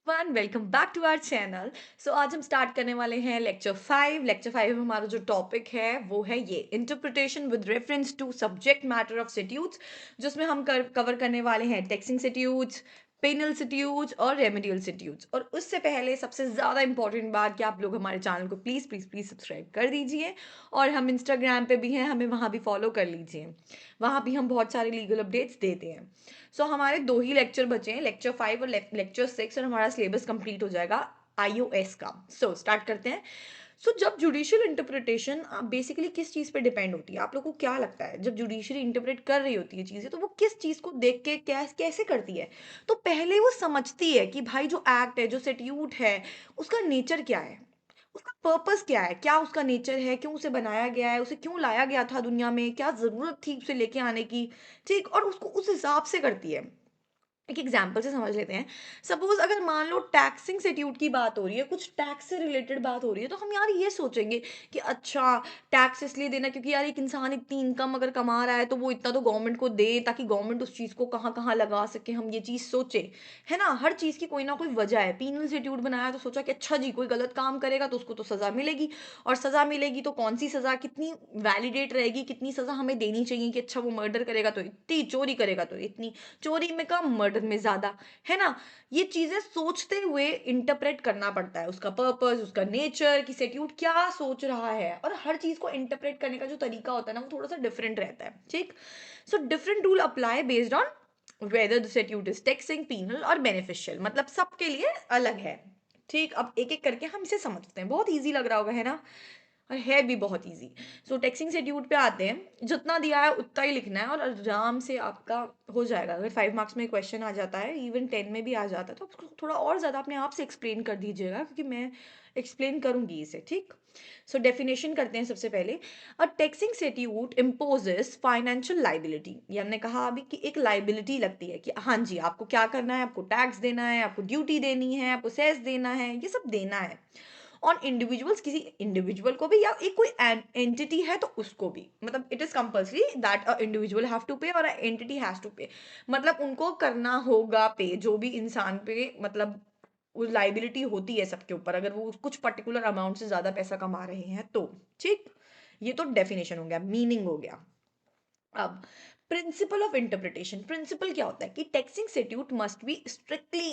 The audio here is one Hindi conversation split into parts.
Everyone, welcome back to our channel. So आज हम स्टार्ट करने वाले हैं लेक्चर 5 में हमारा जो टॉपिक है वो है ये interpretation with reference to subject matter of statutes, जिसमें हम कवर करने वाले हैं टेक्सिंग सिट्यूट्स, पेनल सिट्यूट्स और रेमेडियल सिट्यूट्स। और उससे पहले सबसे ज़्यादा इंपॉर्टेंट बात कि आप लोग हमारे चैनल को प्लीज़ प्लीज़ प्लीज़ सब्सक्राइब कर दीजिए। और हम इंस्टाग्राम पे भी हैं, हमें वहाँ भी फॉलो कर लीजिए। वहाँ भी हम बहुत सारे लीगल अपडेट्स देते हैं। हमारे 2 ही लेक्चर बचे हैं, लेक्चर 5 और लेक्चर 6, और हमारा सिलेबस कंप्लीट हो जाएगा आईओएस का। स्टार्ट करते हैं। जब जुडिशियल इंटरप्रिटेशन बेसिकली किस चीज़ पे डिपेंड होती है, आप लोगों को क्या लगता है जब जुडिशरी इंटरप्रेट कर रही होती है चीज़ें, तो वो किस चीज़ को देख के कैसे करती है? तो पहले वो समझती है कि भाई जो एक्ट है, जो स्टैट्यूट है, उसका नेचर क्या है, उसका पर्पस क्या है, क्या उसका नेचर है, क्यों उसे बनाया गया है, उसे क्यों लाया गया था दुनिया में, क्या ज़रूरत थी उसे लेके आने की। ठीक, और उसको उस हिसाब से करती है। एक एग्जाम्पल से समझ लेते हैं। सपोज अगर मान लो टैक्सिंग सिट्यूट की बात हो रही है, कुछ टैक्स से रिलेटेड बात हो रही है, तो हम यार ये सोचेंगे कि अच्छा, टैक्स इसलिए देना क्योंकि यार एक इंसान इतनी इनकम अगर कमा रहा है तो वो इतना तो गवर्नमेंट को दे, ताकि गवर्नमेंट उस चीज़ को कहाँ कहाँ लगा सके, हम ये चीज़ सोचे। है ना, हर चीज़ की कोई ना कोई वजह है। पीनल सिट्यूट बनाया तो सोचा कि अच्छा जी, कोई गलत काम करेगा तो उसको तो सज़ा मिलेगी, और सज़ा मिलेगी तो कौन सी सज़ा कितनी वैलिडेट रहेगी, कितनी सज़ा हमें देनी चाहिए, कि अच्छा वो मर्डर करेगा तो इतनी, चोरी करेगा तो इतनी, चोरी में कम, मर्डर में ज्यादा। है ना, ये चीजें सोचते हुए इंटरप्रेट करना पड़ता है, उसका पर्पस, उसका नेचर, कि सेट्यूट क्या सोच रहा है। और हर चीज को इंटरप्रेट करने का जो तरीका होता है ना, वो थोड़ा सा डिफरेंट रहता है। ठीक, different rule apply based on whether the statute is taxing, penal और बेनिफिशियल, मतलब सबके लिए अलग है। ठीक, अब एक एक करके हम इसे समझते हैं। बहुत इजी लग रहा होगा, है ना, और है भी बहुत इजी। टेक्सिंग शेड्यूल पे आते हैं। जितना दिया है उतना ही लिखना है और आराम से आपका हो जाएगा। अगर 5 मार्क्स में क्वेश्चन आ जाता है, इवन 10 में भी आ जाता है, तो आप थोड़ा और ज़्यादा अपने आप से एक्सप्लेन कर दीजिएगा, क्योंकि मैं एक्सप्लेन करूंगी इसे। ठीक, डेफिनेशन करते हैं सबसे पहले। A taxing schedule imposes financial liability. ये हमने कहा अभी कि एक लाइबिलिटी लगती है कि हाँ जी, आपको क्या करना है, आपको टैक्स देना है, आपको ड्यूटी देनी है, आपको सेस देना है, ये सब देना है ऑन इंडिविजुअल्स, किसी इंडिविजुअल को भी, या एक कोई एंटिटी है तो उसको भी। मतलब it is compulsory that a individual have to pay और अ एंटिटी हैज टू पे। मतलब उनको करना होगा पे, जो भी इंसान पे, मतलब वो लाइबिलिटी होती है सबके ऊपर, अगर वो कुछ पर्टिकुलर अमाउंट से ज्यादा पैसा कमा रहे हैं तो। ठीक, ये तो डेफिनेशन हो गया, मीनिंग हो गया। अब प्रिंसिपल ऑफ इंटरप्रिटेशन। प्रिंसिपल क्या होता है कि taxing statute must be strictly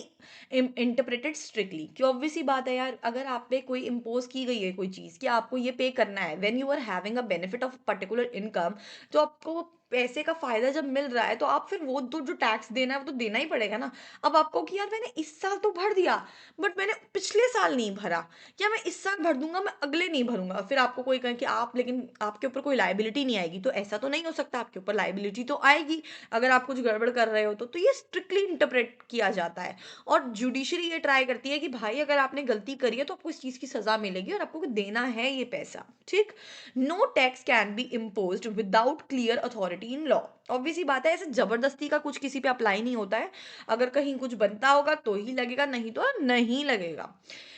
interpreted strictly. कि ऑब्वियस सी बात है यार, अगर आप पे कोई इम्पोज की गई है कोई चीज कि आपको ये पे करना है, when you are having a benefit of particular income, तो आपको पैसे का फायदा जब मिल रहा है, तो आप फिर वो तो जो टैक्स देना है वो तो देना ही पड़ेगा ना। अब आपको कि यार मैंने इस साल तो भर दिया, बट मैंने पिछले साल नहीं भरा, या मैं इस साल भर दूंगा, मैं अगले नहीं भरूंगा, फिर आपको कोई कहे कि आप, लेकिन आपके ऊपर कोई लाइबिलिटी नहीं आएगी, तो ऐसा तो नहीं हो सकता। आपके ऊपर लाइबिलिटी तो आएगी अगर आप कुछ गड़बड़ कर रहे हो तो ये स्ट्रिक्टली इंटरप्रेट किया जाता है। और जुडिशरी ये ट्राई करती है कि भाई अगर आपने गलती करी है तो आपको इस चीज की सजा मिलेगी और आपको देना है ये पैसा। ठीक, no tax can be imposed without clear authority in law. Obviously बात है, ऐसे जबरदस्ती का कुछ किसी पे अप्लाई नहीं होता है। अगर कहीं कुछ बनता होगा तो ही लगेगा, नहीं तो नहीं लगेगा।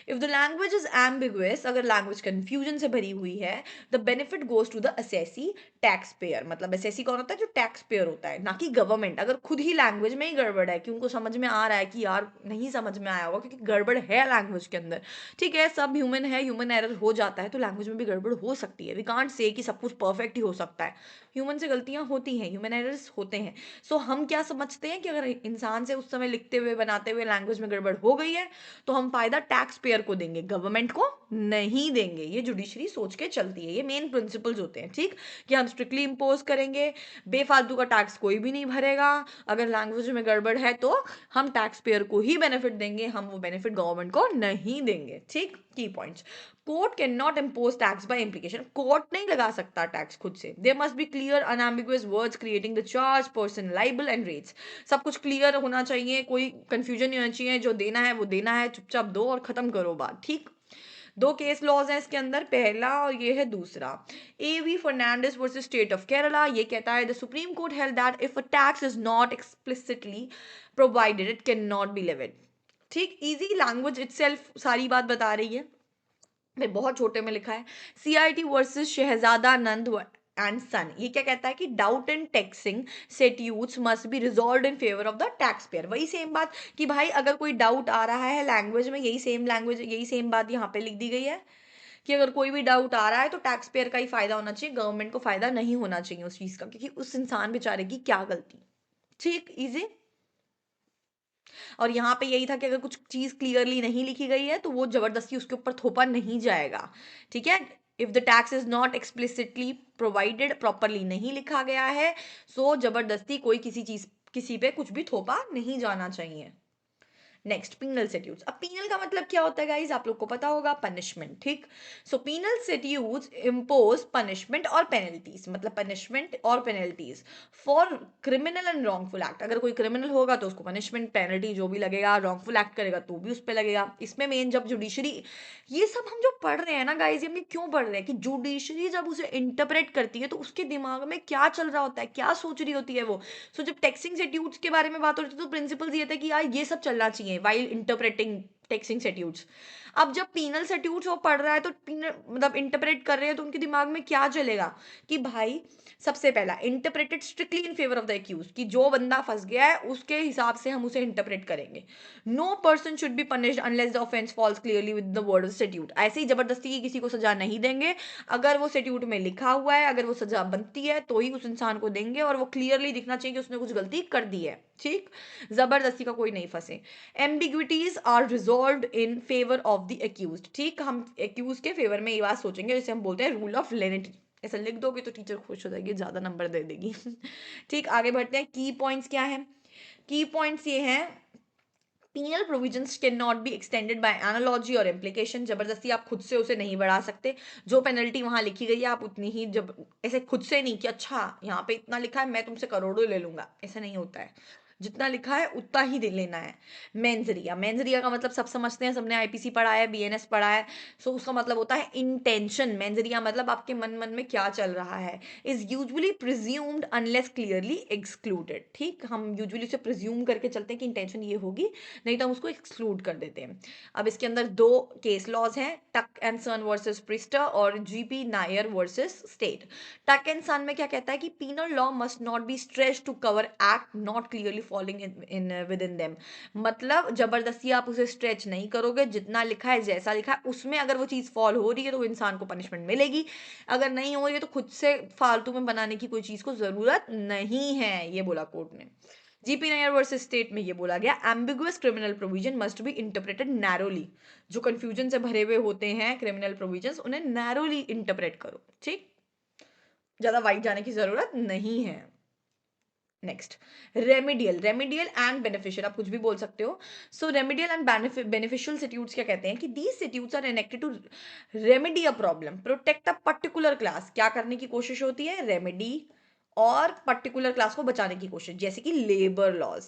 If the language is ambiguous, अगर लैंग्वेज कंफ्यूजन से भरी हुई है, the benefit goes to the assessee, tax payer. मतलब असेसी कौन होता है? जो टैक्स पेयर होता है, ना कि गवर्नमेंट। अगर खुद ही लैंग्वेज में ही गड़बड़ है, कि उनको समझ में आ रहा है कि यार नहीं समझ में आया होगा क्योंकि गड़बड़ है लैंग्वेज के अंदर। ठीक है, सब ह्यूमन है, ह्यूमन एरर हो जाता है, तो लैंग्वेज में भी गड़बड़ हो सकती है। वी कांट से कि सब कुछ परफेक्ट ही हो सकता है। ह्यूमन से गलतियां होती हैं, ह्यूमन एरर्स होते हैं। हम क्या समझते हैं कि अगर इंसान से उस समय लिखते हुए बनाते हुए लैंग्वेज में गड़बड़ हो गई है, तो हम फायदा टैक्स पेयर को देंगे, गवर्नमेंट को नहीं देंगे। ये जुडिशरी सोच के चलती है, ये मेन प्रिंसिपल्स होते हैं। ठीक, कि हम स्ट्रिक्टली इंपोज करेंगे, बेफालतू का टैक्स कोई भी नहीं भरेगा, अगर लैंग्वेज में गड़बड़ है तो हम टैक्स पेयर को ही बेनिफिट देंगे, हम वो बेनिफिट गवर्नमेंट को नहीं देंगे। ठीक, key points. Court can not impose tax by implication. Court नहीं लगा सकता टैक्स खुद से। There must be clear unambiguous words creating the charge, person liable and rates. सब कुछ क्लियर होना चाहिए, कोई कंफ्यूजन नहीं होना चाहिए। जो देना है वो देना है, चुपचाप दो और खत्म करो बात। ठीक, दो केस लॉज हैं इसके अंदर, पहला और ये है दूसरा। A V Fernandez versus state of Kerala. ये कहता है the supreme court held that if a tax is not explicitly provided it can not be levied. ठीक, इजी लैंग्वेज इटसेल्फ सारी बात बता रही है। मैं बहुत छोटे में लिखा है। CIT versus Shahzada Nand and son. ये क्या कहता है कि doubt in taxing statutes must be resolve in favour of the tax payer. वही सेम बात कि भाई अगर कोई डाउट आ रहा है लैंग्वेज में, यही सेम बात यहाँ पे लिख दी गई है कि अगर कोई भी डाउट आ रहा है तो टैक्स पेयर का ही फायदा होना चाहिए, गवर्नमेंट को फायदा नहीं होना चाहिए उस चीज का, क्योंकि उस इंसान बेचारे की क्या गलती। ठीक, इजी। और यहाँ पे यही था कि अगर कुछ चीज क्लियरली नहीं लिखी गई है तो वो जबरदस्ती उसके ऊपर थोपा नहीं जाएगा। ठीक है, if the tax is not explicitly provided, properly नहीं लिखा गया है, सो जबरदस्ती कोई किसी चीज किसी पे कुछ भी थोपा नहीं जाना चाहिए। Next, penal statutes. अब पीनल का मतलब क्या होता है गाइज, आप लोग को पता होगा, पनिशमेंट। ठीक, सो पीनल सेट्यूट्स इम्पोज पनिशमेंट और पेनल्टीज, मतलब पनिशमेंट और penalties for criminal and wrongful act. अगर कोई क्रिमिनल होगा तो उसको पनिशमेंट पेनल्टी जो भी लगेगा, रॉन्गफुल एक्ट करेगा तो भी उस पर लगेगा। इसमें मेन जब जुडिशरी, ये सब हम जो पढ़ रहे हैं ना गाइज, हम क्यों पढ़ रहे हैं कि जुडिशरी जब उसे इंटरप्रेट करती है तो उसके दिमाग में क्या चल रहा होता है, क्या सोच रही होती है वो। सो जब टैक्सिंग सेट्यूट्स के बारे में बात हो रही थी तो प्रिंसिपल्स ये थे कि यार ये सब चलना चाहिए वाइल इंटरप्रेटिंग टैक्सिंग सेट्यूट्स। अब जब पीनल सेट्यूट्स वो पढ़ रहा है तो पीनल मतलब इंटरप्रेट कर रहे हैं तो उनके दिमाग में क्या चलेगा कि भाई सबसे पहला interpreted strictly in favour of the accused, कि जो बंदा फंस गया है उसके हिसाब से हम उसे इंटरप्रेट करेंगे। No person should be punished unless the offence falls clearly with the word of statute. ऐसे ही जबरदस्ती की किसी को सजा नहीं देंगे, अगर वो सेट्यूट में लिखा हुआ है, अगर वो सजा बनती है तो ही उस इंसान को देंगे, और वो क्लियरली दिखना चाहिए कि उसने कुछ गलती कर दी है। ठीक, जबरदस्ती का कोई नहीं फंसे। Ambiguities are resolve in favour of the accused. ठीक, हम एक्यूज के फेवर में ये बात सोचेंगे, जैसे हम बोलते हैं रूल ऑफ लेनिटी। ऐसा लिख दोगे तो टीचर खुश हो जाएगी, ज्यादा नंबर दे देगी। ठीक, आगे बढ़ते हैं। की पॉइंट्स क्या है? की पॉइंट्स ये हैं, penal provisions cannot be extended by analogy और implication। जबरदस्ती आप खुद से उसे नहीं बढ़ा सकते, जो पेनल्टी वहां लिखी गई है आप उतनी ही, जब ऐसे खुद से नहीं कि अच्छा यहाँ पे इतना लिखा है मैं तुमसे करोड़ों ले लूंगा, ऐसा नहीं होता है। जितना लिखा है उतना ही दे लेना है। मेंजरिया, मेंजरिया का मतलब सब समझते हैं, सबने आईपीसी पढ़ा है, बीएनएस पढ़ा है। सो उसका मतलब होता है इंटेंशन। मेंजरिया मतलब आपके मन में क्या चल रहा है। Is usually presumed unless clearly excluded. ठीक, हम यूजुअली उसे प्रिज्यूम करके चलते हैं कि इंटेंशन ये होगी, नहीं तो हम उसको एक्सक्लूड कर देते हैं। अब इसके अंदर दो केस लॉज हैं, टक एंड सन वर्सेस प्रिस्टर और GP Nair versus state. Tuck and son में क्या कहता है कि penal law must not be stretch to cover act not clearly following in within them. मतलब जबरदस्ती आप उसे स्ट्रेच नहीं करोगे, जितना लिखा है जैसा लिखा है उसमें अगर वो चीज फॉल हो रही है तो वो इंसान को पनिशमेंट मिलेगी, अगर नहीं हो रही है तो खुद से फालतू में बनाने की कोई चीज को जरूरत नहीं है, ये बोला कोर्ट ने। जीपी नायर वर्सेस स्टेट में ये बोला गया, ambiguous criminal provision must be interpreted narrowly. जो कंफ्यूजन से भरे हुए होते हैं क्रिमिनल प्रोविजंस, उन्हें नैरोली इंटरप्रेट करो। ठीक, ज्यादा वाइड जाने की जरूरत नहीं है। Next, remedial, remedial and beneficial, आप कुछ भी बोल सकते हो। So remedial and beneficial statutes क्या कहते हैं कि these statutes are enacted to remedy a problem, protect a particular class. क्या करने की कोशिश होती है? रेमेडी और पर्टिकुलर क्लास को बचाने की कोशिश, जैसे कि labour laws,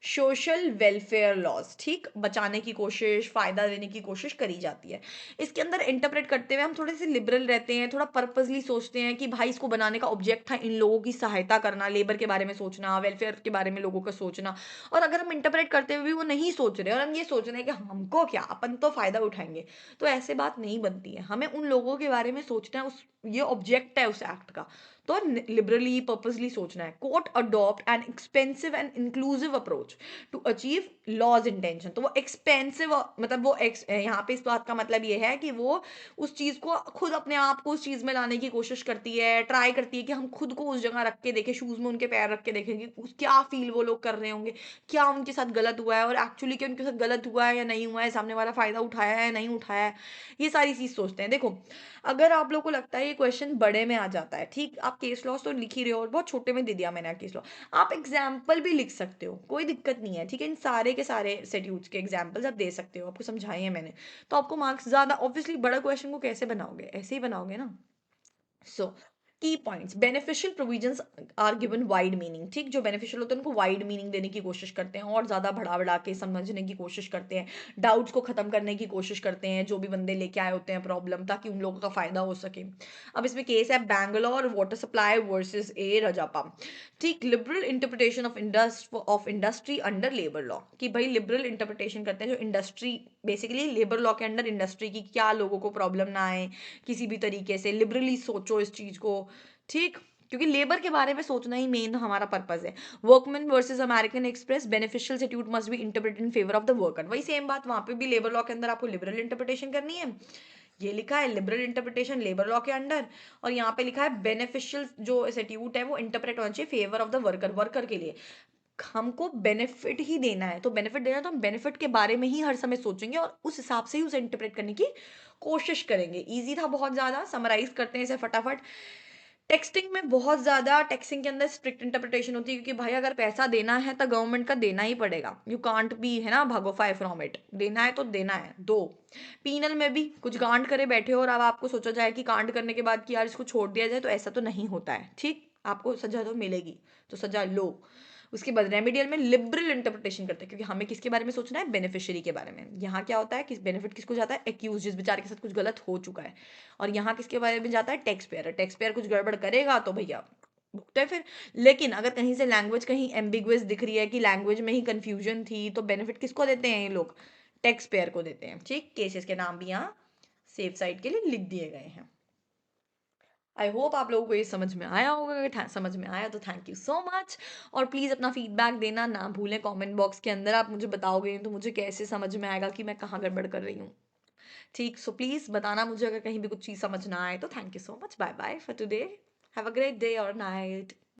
social welfare laws. ठीक, बचाने की कोशिश, फायदा देने की कोशिश करी जाती है। इसके अंदर इंटरप्रेट करते हुए हम थोड़े से लिबरल रहते हैं, थोड़ा पर्पसली सोचते हैं कि भाई इसको बनाने का ऑब्जेक्ट था इन लोगों की सहायता करना, लेबर के बारे में सोचना, वेलफेयर के बारे में लोगों का सोचना। और अगर हम इंटरप्रेट करते हुए भी वो नहीं सोच रहे और हम ये सोच रहे हैं कि हमको क्या, अपन तो फायदा उठाएंगे, तो ऐसे बात नहीं बनती है। हमें उन लोगों के बारे में सोचना है, उस ये ऑब्जेक्ट है उस एक्ट का, तो लिबरली पर्पसली सोचना है। Court adopt an expensive and inclusive approach to achieve law's intention. तो वो एक्सपेंसिव मतलब वो यहाँ पे इस बात का मतलब ये है कि वो उस चीज को खुद अपने आप को उस चीज में लाने की कोशिश करती है, ट्राई करती है कि हम खुद को उस जगह रख के देखें, शूज में उनके पैर रख के देखें कि क्या फील वो लोग कर रहे होंगे, क्या उनके साथ गलत हुआ है, और एक्चुअली क्या उनके साथ गलत हुआ है या नहीं हुआ है, सामने वाला फायदा उठाया है नहीं उठाया है, ये सारी चीज सोचते हैं। देखो, अगर आप लोग को लगता है ये क्वेश्चन बड़े में आ जाता है, ठीक, आप केस लॉस तो लिख ही रहे हो और बहुत छोटे में दे दिया मैंने केस लॉ, आप एग्जाम्पल भी लिख सकते हो, कोई दिक्कत नहीं है। ठीक है, इन सारे के सारे सेट्यूट्स के एग्जाम्पल्स आप दे सकते हो, आपको समझाए हैं मैंने, तो आपको मार्क्स ज्यादा। ऑब्वियसली बड़ा क्वेश्चन को कैसे बनाओगे, ऐसे ही बनाओगे ना। So key points, beneficial provisions are given wide meaning. ठीक, जो बेनिफिशियल होते हैं उनको वाइड मीनिंग देने की कोशिश करते हैं और ज्यादा बढ़ा बढ़ा के समझने की कोशिश करते हैं, डाउट्स को खत्म करने की कोशिश करते हैं जो भी बंदे लेके आए होते हैं प्रॉब्लम, ताकि उन लोगों का फायदा हो सके। अब इसमें केस है Bangalore water supply versus A Rajappa. ठीक, liberal interpretation of industry under labour law, कि भाई लिबरल इंटरप्रिटेशन करते हैं जो इंडस्ट्री, बेसिकली लेबर लॉ के अंडर इंडस्ट्री की क्या लोगों को प्रॉब्लम ना आए, किसी भी तरीके से लिबरली सोचो इस चीज को। ठीक? क्योंकि लेबर के बारे में सोचना ही मेन हमारा पर्पज़ है। Workman versus American Express beneficial statute must be interpreted in favour of the worker. वही सेम बात वहाँ पे भी लेबर लॉ के अंदर आपको लिबरल इंटरप्रिटेशन करनी है। ये लिखा है लिबरल इंटरप्रिटेशन लेबर लॉ के अंडर, और यहाँ पे लिखा है बेनिफिशियल जो स्टीट्यूट है वो इंटरप्रेट होना चाहिए favour of the worker, worker के लिए। हमको बेनिफिट ही देना है, तो बेनिफिट देना है तो हम बेनिफिट के बारे में ही हर समय सोचेंगे और उस हिसाब से ही उसे इंटरप्रेट करने की कोशिश करेंगे। इजी था बहुत ज़्यादा, समराइज करते हैं इसे फटाफट। टेक्सटिंग में बहुत ज़्यादा, टेक्सटिंग के अंदर स्ट्रिक्ट इंटरप्रिटेशन होती है, क्योंकि भाई अगर पैसा देना है तो गवर्नमेंट का देना ही पड़ेगा। यू कांट बी, है ना, भागोफाई फ्रॉम इट। देना है तो देना है, दो। पीनल में भी कुछ गांड करे बैठे हो और अब आपको सोचा जाए कि कांड करने के बाद कि यार इसको छोड़ दिया जाए, तो ऐसा तो नहीं होता है। ठीक, आपको सजा तो मिलेगी, तो सजा लो। उसके बाद रेमेडियल में लिबरल इंटरप्रिटेशन करते हैं, क्योंकि हमें किसके बारे में सोचना है, बेनिफिशियरी के बारे में। यहाँ क्या होता है, किस बेनिफिट किसको जाता है, एक्यूज, जिस बेचारे के साथ कुछ गलत हो चुका है। और यहाँ किसके बारे में जाता है, टैक्स पेयर। टैक्स पेयर कुछ गड़बड़ करेगा तो भैया भुगते हैं फिर। लेकिन अगर कहीं से लैंग्वेज कहीं एम्बिगुअस दिख रही है कि लैंग्वेज में ही कंफ्यूजन थी, तो बेनिफिट किसको देते हैं ये लोग, टैक्स पेयर को देते हैं। ठीक, केसेस के नाम भी यहाँ सेफ साइड के लिए लिख दिए गए हैं। आई होप आप लोगों को ये समझ में आया होगा। अगर समझ में आया तो थैंक यू सो मच। और प्लीज़ अपना फीडबैक देना ना भूलें कमेंट बॉक्स के अंदर। आप मुझे बताओगे तो मुझे कैसे समझ में आएगा कि मैं कहाँ गड़बड़ कर रही हूँ। ठीक, सो प्लीज़ बताना मुझे अगर कहीं भी कुछ चीज़ समझ ना आए तो। Thank you so much, bye bye for today, have a great day और नाइट।